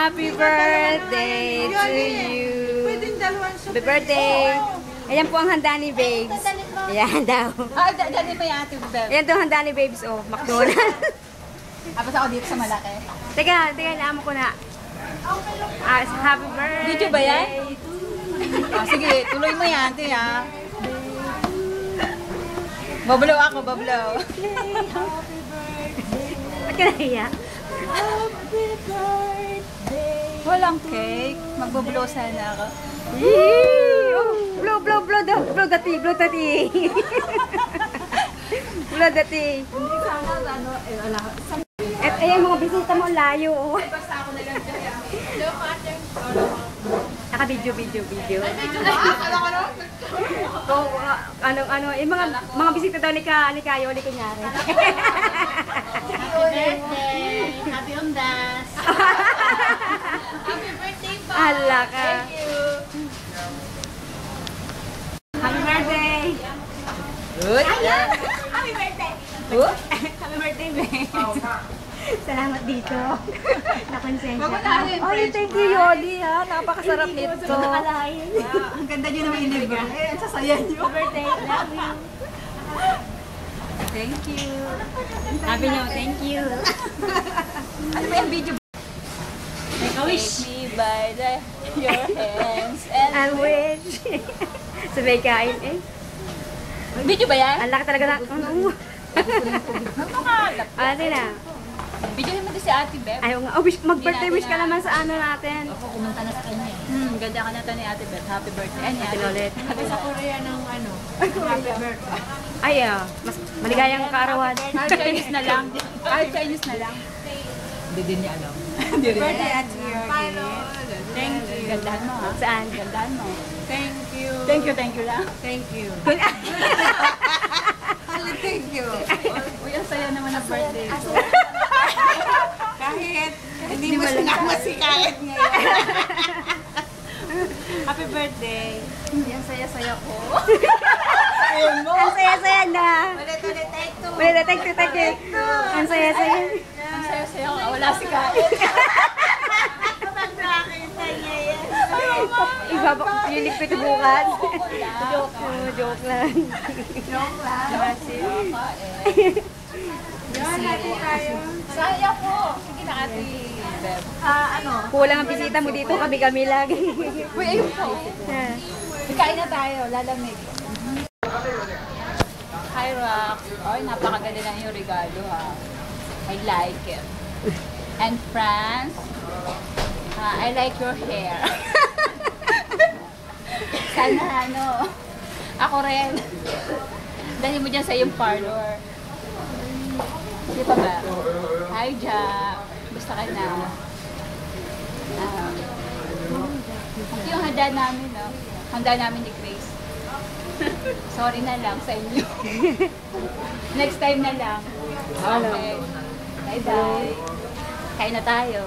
Happy birthday to you. Happy birthday. Ayan po ang handa ni Babes. Ayan daw. Dali mo yung ate Beb. Ayan daw ang handa ni Babes. Oh, McDonald's. Abas ako dito sa malaki. Teka, naamoy ko na. Happy birthday. Video ba yan? Sige, tuloy mo yan, ate ha. Bablaw ako, bablaw. Ba't ka nahiya? Happy birthday. Walang cake. Magbablaw sana ako. Blow dati. Blow dati. Hindi sana, ano, wala. At ayan mga bisita mo, layo. Basta ako na lang dyan. Hello, Pater. Naka-video. Yung mga bisita daw ni Kayo, ni kunyari. Happy birthday. Happy Ondas. Happy birthday pa. Ala ka. Thank you. Happy birthday. Good. Happy birthday. Good. Happy birthday, babe. Salamat dito. Nakonsensya ka. Ay, thank you, Yoli, ha. Napakasarap nito. Nakalain. Ang ganda nyo naman yung libro. Eh, ang sasaya nyo. Happy birthday. Love you. Thank you. Sabi niyo, thank you. Ano ba yung video? Make a wish. Take me by your hands I wish. Sabay kain eh. Video ba yan? Ang laki talaga na. Nakakalap. Ate na. Video mo din si Ate Beb. Ayaw nga. Oh, mag-birthday wish ka naman sa ano natin. Ako, kumunta na sa kanya. Ganda ka na to ni Ate Beb. Happy birthday. Ay, ni Ate Ate Lolet. Happy sa Korea ng ano. Happy birthday. Ay, mas maligayang kaarawan. Kahit Chinese na lang. Kahit Chinese na lang. Hindi din niya alam. Hindi rin niya alam. Thank you. Gandahan mo, ha? Saan? Gandahan mo. Thank you. Thank you lang. Thank you. Thank you. Uy, ang saya naman ng birthday ko. Kahit hindi mo sinama si Kahit ngayon. Happy birthday. Ang saya-saya ko. Ang saya-saya na. Ulit, take two. Wala, take two. Ang saya-saya. Ang saya-saya ko. Wala si Kain. Kapag nakakita niya yan. Iba ba yung ligpit bukas? Joke lang. Saya ko. Sige na, Ate Beb. Kulang ang bisita mo dito, kami lagi. Uy, ayun po. Kain na tayo. Lalamig. Hi, Rox. Ay, napakaganda na yung regalo, ha. I like it. And France, I like your hair. Sana, ako rin. Dali mo dyan sa iyong parlor. Di pa ba? Hi, Jack. Gusto ka na. Ito yung handa namin, no? Handa namin ni Grace. Sorry na lang sa inyo. Next time na lang. Okay. Bye-bye. Kain na tayo.